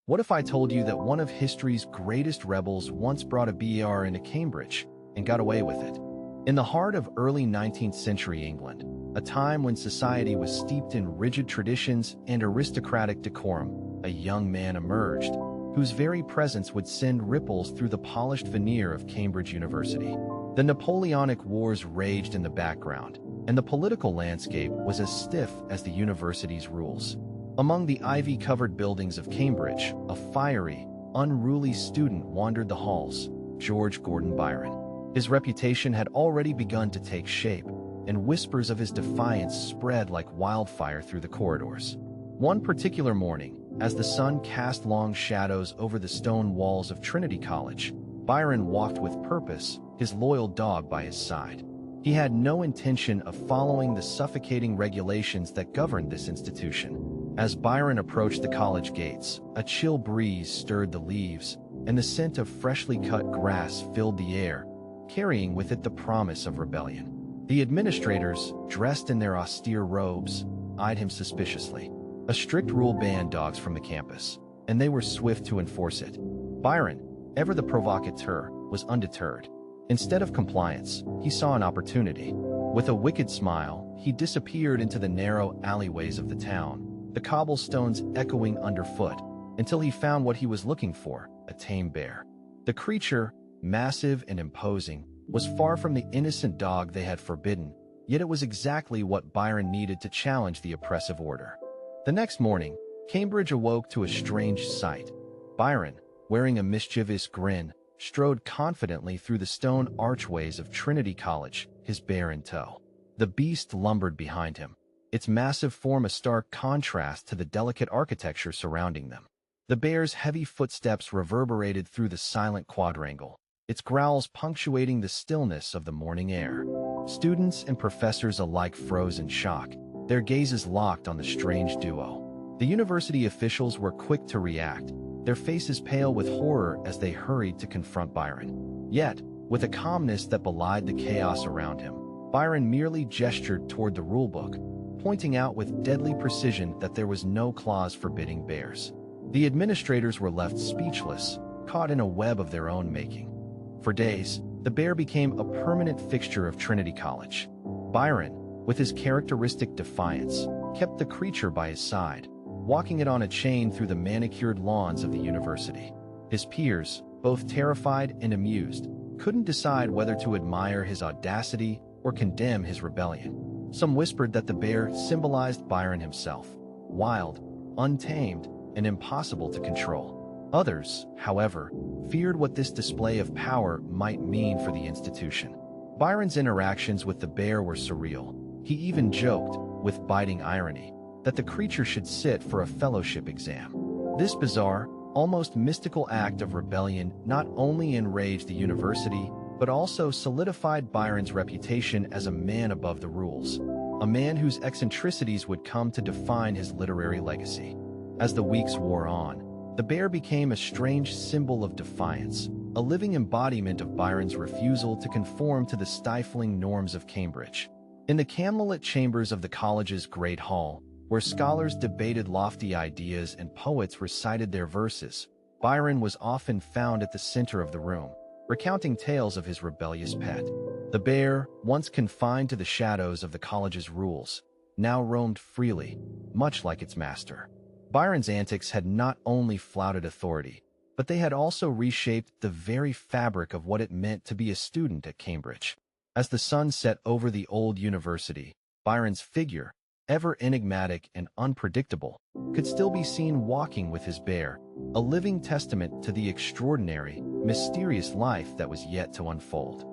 What if I told you that one of history's greatest rebels once brought a BAR into Cambridge and got away with it? In the heart of early 19th century England, a time when society was steeped in rigid traditions and aristocratic decorum, a young man emerged, whose very presence would send ripples through the polished veneer of Cambridge University. The Napoleonic Wars raged in the background, and the political landscape was as stiff as the university's rules. Among the ivy-covered buildings of Cambridge, a fiery, unruly student wandered the halls, George Gordon Byron. His reputation had already begun to take shape, and whispers of his defiance spread like wildfire through the corridors. One particular morning, as the sun cast long shadows over the stone walls of Trinity College, Byron walked with purpose, his loyal dog by his side. He had no intention of following the suffocating regulations that governed this institution. As Byron approached the college gates, a chill breeze stirred the leaves, and the scent of freshly cut grass filled the air, carrying with it the promise of rebellion. The administrators, dressed in their austere robes, eyed him suspiciously. A strict rule banned dogs from the campus, and they were swift to enforce it. Byron, ever the provocateur, was undeterred. Instead of compliance, he saw an opportunity. With a wicked smile, he disappeared into the narrow alleyways of the town, the cobblestones echoing underfoot, until he found what he was looking for, a tame bear. The creature, massive and imposing, was far from the innocent dog they had forbidden, yet it was exactly what Byron needed to challenge the oppressive order. The next morning, Cambridge awoke to a strange sight. Byron, wearing a mischievous grin, strode confidently through the stone archways of Trinity College, his bear in tow. The beast lumbered behind him, its massive form a stark contrast to the delicate architecture surrounding them. The bear's heavy footsteps reverberated through the silent quadrangle, its growls punctuating the stillness of the morning air. Students and professors alike froze in shock, their gazes locked on the strange duo. The university officials were quick to react, their faces pale with horror as they hurried to confront Byron. Yet, with a calmness that belied the chaos around him, Byron merely gestured toward the rulebook, pointing out with deadly precision that there was no clause forbidding bears. The administrators were left speechless, caught in a web of their own making. For days, the bear became a permanent fixture of Trinity College. Byron, with his characteristic defiance, kept the creature by his side, walking it on a chain through the manicured lawns of the university. His peers, both terrified and amused, couldn't decide whether to admire his audacity or condemn his rebellion. Some whispered that the bear symbolized Byron himself, wild, untamed, and impossible to control. Others, however, feared what this display of power might mean for the institution. Byron's interactions with the bear were surreal. He even joked, with biting irony, that the creature should sit for a fellowship exam. This bizarre, almost mystical act of rebellion not only enraged the university, but also solidified Byron's reputation as a man above the rules, a man whose eccentricities would come to define his literary legacy. As the weeks wore on, the bear became a strange symbol of defiance, a living embodiment of Byron's refusal to conform to the stifling norms of Cambridge. In the candlelit chambers of the college's Great Hall, where scholars debated lofty ideas and poets recited their verses, Byron was often found at the center of the room, recounting tales of his rebellious pet. The bear, once confined to the shadows of the college's rules, now roamed freely, much like its master. Byron's antics had not only flouted authority, but they had also reshaped the very fabric of what it meant to be a student at Cambridge. As the sun set over the old university, Byron's figure, ever enigmatic and unpredictable, could still be seen walking with his bear, a living testament to the extraordinary, mysterious life that was yet to unfold.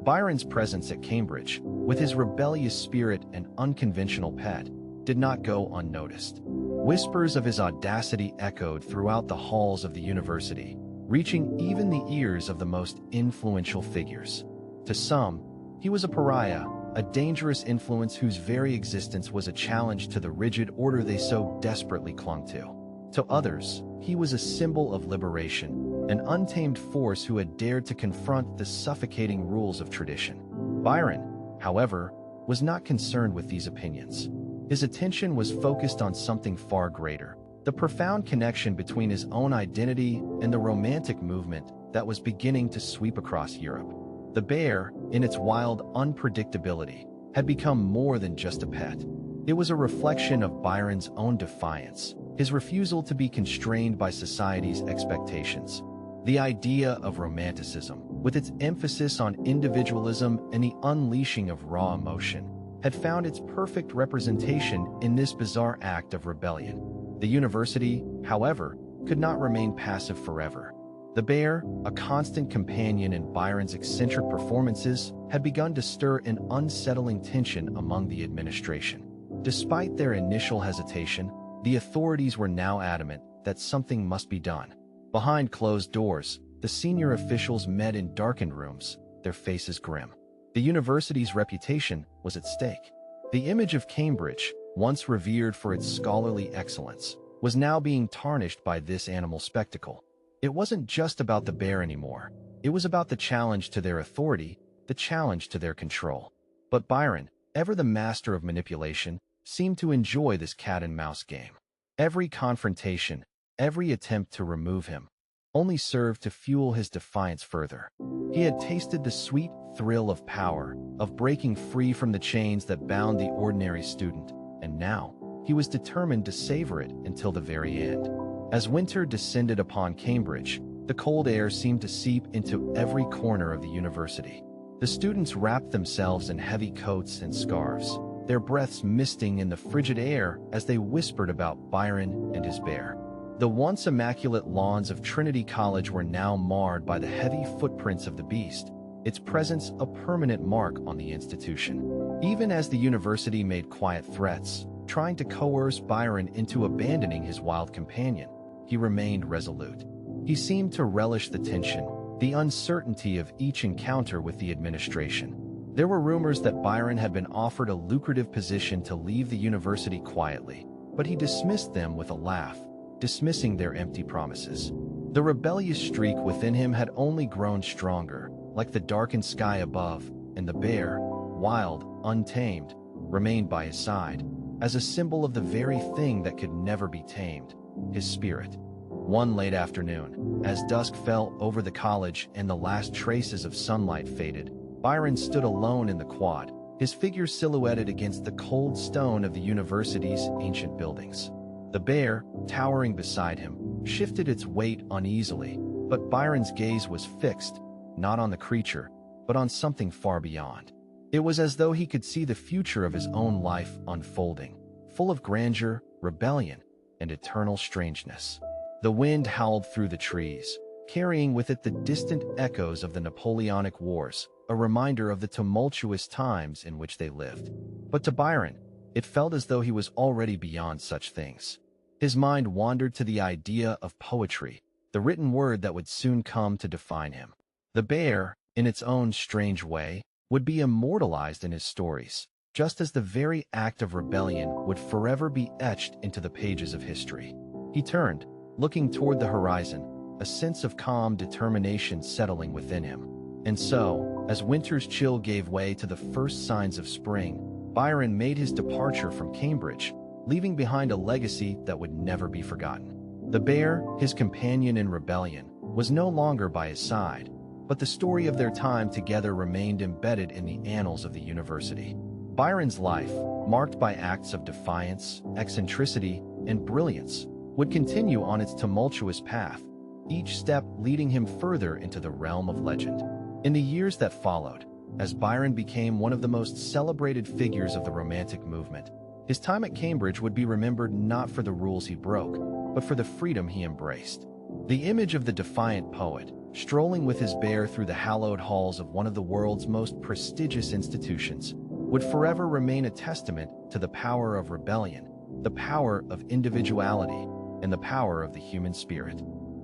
Byron's presence at Cambridge, with his rebellious spirit and unconventional pet, did not go unnoticed. Whispers of his audacity echoed throughout the halls of the university, reaching even the ears of the most influential figures. To some, he was a pariah, a dangerous influence whose very existence was a challenge to the rigid order they so desperately clung to. To others, he was a symbol of liberation, an untamed force who had dared to confront the suffocating rules of tradition. Byron, however, was not concerned with these opinions. His attention was focused on something far greater, the profound connection between his own identity and the Romantic movement that was beginning to sweep across Europe. The bear, in its wild unpredictability, had become more than just a pet. It was a reflection of Byron's own defiance, his refusal to be constrained by society's expectations. The idea of romanticism, with its emphasis on individualism and the unleashing of raw emotion, had found its perfect representation in this bizarre act of rebellion. The university, however, could not remain passive forever. The bear, a constant companion in Byron's eccentric performances, had begun to stir an unsettling tension among the administration. Despite their initial hesitation, the authorities were now adamant that something must be done. Behind closed doors, the senior officials met in darkened rooms, their faces grim. The university's reputation was at stake. The image of Cambridge, once revered for its scholarly excellence, was now being tarnished by this animal spectacle. It wasn't just about the bear anymore. It was about the challenge to their authority, the challenge to their control. But Byron, ever the master of manipulation, seemed to enjoy this cat-and-mouse game. Every confrontation, every attempt to remove him, only served to fuel his defiance further. He had tasted the sweet thrill of power, of breaking free from the chains that bound the ordinary student, and now he was determined to savor it until the very end. As winter descended upon Cambridge, the cold air seemed to seep into every corner of the university. The students wrapped themselves in heavy coats and scarves, their breaths misting in the frigid air as they whispered about Byron and his bear. The once immaculate lawns of Trinity College were now marred by the heavy footprints of the beast, its presence a permanent mark on the institution. Even as the university made quiet threats, trying to coerce Byron into abandoning his wild companion, he remained resolute. He seemed to relish the tension, the uncertainty of each encounter with the administration. There were rumors that Byron had been offered a lucrative position to leave the university quietly, but he dismissed them with a laugh, dismissing their empty promises. The rebellious streak within him had only grown stronger, like the darkened sky above, and the bear, wild, untamed, remained by his side, as a symbol of the very thing that could never be tamed, his spirit. One late afternoon, as dusk fell over the college and the last traces of sunlight faded, Byron stood alone in the quad, his figure silhouetted against the cold stone of the university's ancient buildings. The bear, towering beside him, shifted its weight uneasily, but Byron's gaze was fixed, not on the creature, but on something far beyond. It was as though he could see the future of his own life unfolding, full of grandeur, rebellion, and eternal strangeness. The wind howled through the trees, carrying with it the distant echoes of the Napoleonic Wars, a reminder of the tumultuous times in which they lived. But to Byron, it felt as though he was already beyond such things. His mind wandered to the idea of poetry, the written word that would soon come to define him. The bear, in its own strange way, would be immortalized in his stories, just as the very act of rebellion would forever be etched into the pages of history. He turned, looking toward the horizon, a sense of calm determination settling within him. And so, as winter's chill gave way to the first signs of spring, Byron made his departure from Cambridge, leaving behind a legacy that would never be forgotten. The bear, his companion in rebellion, was no longer by his side, but the story of their time together remained embedded in the annals of the university. Byron's life, marked by acts of defiance, eccentricity, and brilliance, would continue on its tumultuous path, each step leading him further into the realm of legend. In the years that followed, as Byron became one of the most celebrated figures of the Romantic movement, his time at Cambridge would be remembered not for the rules he broke, but for the freedom he embraced. The image of the defiant poet, strolling with his bear through the hallowed halls of one of the world's most prestigious institutions, would forever remain a testament to the power of rebellion, the power of individuality, and the power of the human spirit.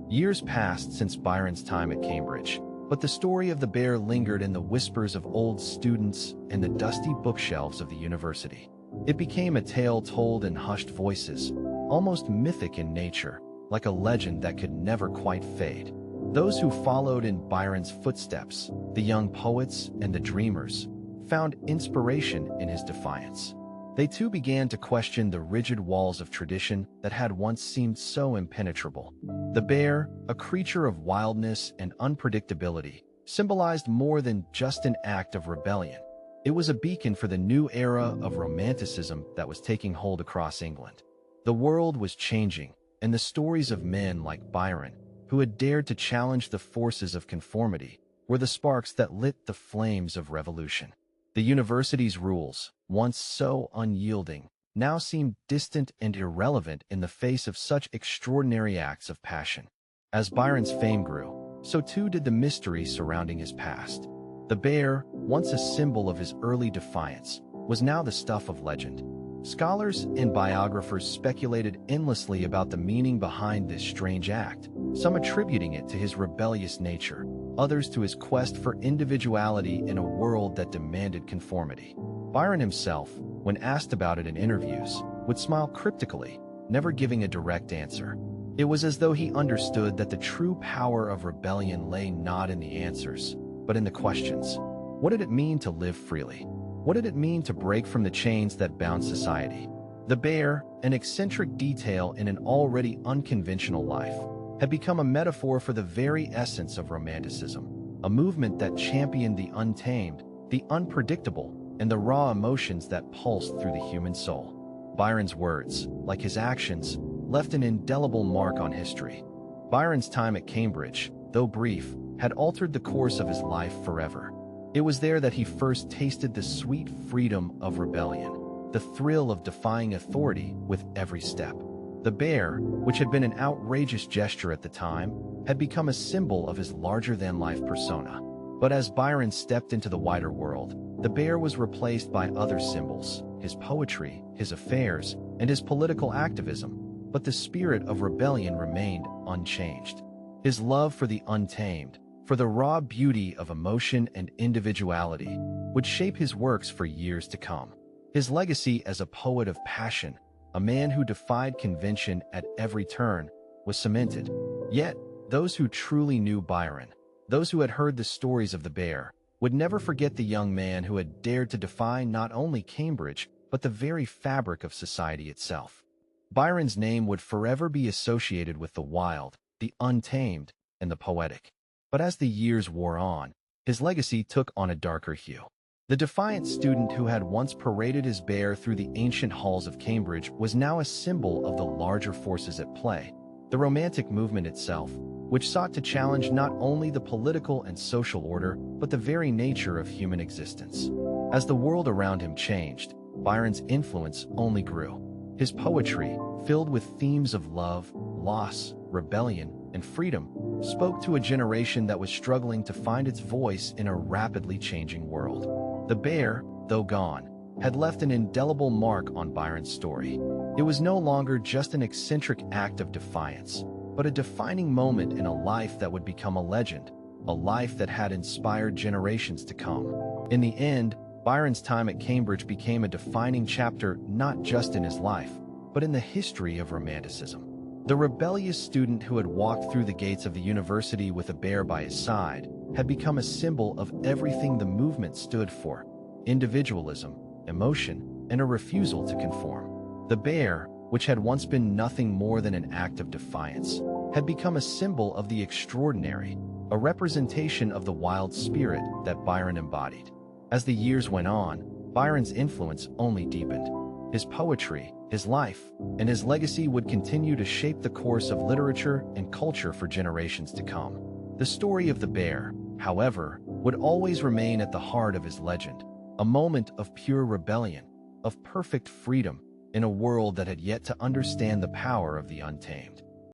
Years passed since Byron's time at Cambridge, but the story of the bear lingered in the whispers of old students and the dusty bookshelves of the university. It became a tale told in hushed voices, almost mythic in nature, like a legend that could never quite fade. Those who followed in Byron's footsteps, the young poets and the dreamers, found inspiration in his defiance. They too began to question the rigid walls of tradition that had once seemed so impenetrable. The bear, a creature of wildness and unpredictability, symbolized more than just an act of rebellion. It was a beacon for the new era of romanticism that was taking hold across England. The world was changing, and the stories of men like Byron, who had dared to challenge the forces of conformity, were the sparks that lit the flames of revolution. The university's rules, once so unyielding, now seemed distant and irrelevant in the face of such extraordinary acts of passion. As Byron's fame grew, so too did the mystery surrounding his past. The bear, once a symbol of his early defiance, was now the stuff of legend. Scholars and biographers speculated endlessly about the meaning behind this strange act, some attributing it to his rebellious nature, others to his quest for individuality in a world that demanded conformity. Byron himself, when asked about it in interviews, would smile cryptically, never giving a direct answer. It was as though he understood that the true power of rebellion lay not in the answers, but in the questions. What did it mean to live freely? What did it mean to break from the chains that bound society? The bear, an eccentric detail in an already unconventional life, had become a metaphor for the very essence of romanticism, a movement that championed the untamed, the unpredictable, and the raw emotions that pulsed through the human soul. Byron's words, like his actions, left an indelible mark on history. Byron's time at Cambridge, though brief, had altered the course of his life forever. It was there that he first tasted the sweet freedom of rebellion, the thrill of defying authority with every step. The bear, which had been an outrageous gesture at the time, had become a symbol of his larger-than-life persona. But as Byron stepped into the wider world, the bear was replaced by other symbols, his poetry, his affairs, and his political activism, but the spirit of rebellion remained unchanged. His love for the untamed, for the raw beauty of emotion and individuality, would shape his works for years to come. His legacy as a poet of passion, a man who defied convention at every turn, was cemented. Yet, those who truly knew Byron, those who had heard the stories of the bear, would never forget the young man who had dared to defy not only Cambridge, but the very fabric of society itself. Byron's name would forever be associated with the wild, the untamed, and the poetic. But as the years wore on, his legacy took on a darker hue. The defiant student who had once paraded his bear through the ancient halls of Cambridge was now a symbol of the larger forces at play, the Romantic movement itself, which sought to challenge not only the political and social order, but the very nature of human existence. As the world around him changed, Byron's influence only grew. His poetry, filled with themes of love, loss, rebellion, and freedom, spoke to a generation that was struggling to find its voice in a rapidly changing world. The bear, though gone, had left an indelible mark on Byron's story. It was no longer just an eccentric act of defiance, but a defining moment in a life that would become a legend, a life that had inspired generations to come. In the end, Byron's time at Cambridge became a defining chapter not just in his life, but in the history of Romanticism. The rebellious student who had walked through the gates of the university with a bear by his side had become a symbol of everything the movement stood for: individualism, emotion, and a refusal to conform. The bear, which had once been nothing more than an act of defiance, had become a symbol of the extraordinary, a representation of the wild spirit that Byron embodied. As the years went on, Byron's influence only deepened. His poetry, his life, and his legacy would continue to shape the course of literature and culture for generations to come. The story of the bear, however, would always remain at the heart of his legend, a moment of pure rebellion, of perfect freedom, in a world that had yet to understand the power of the untamed.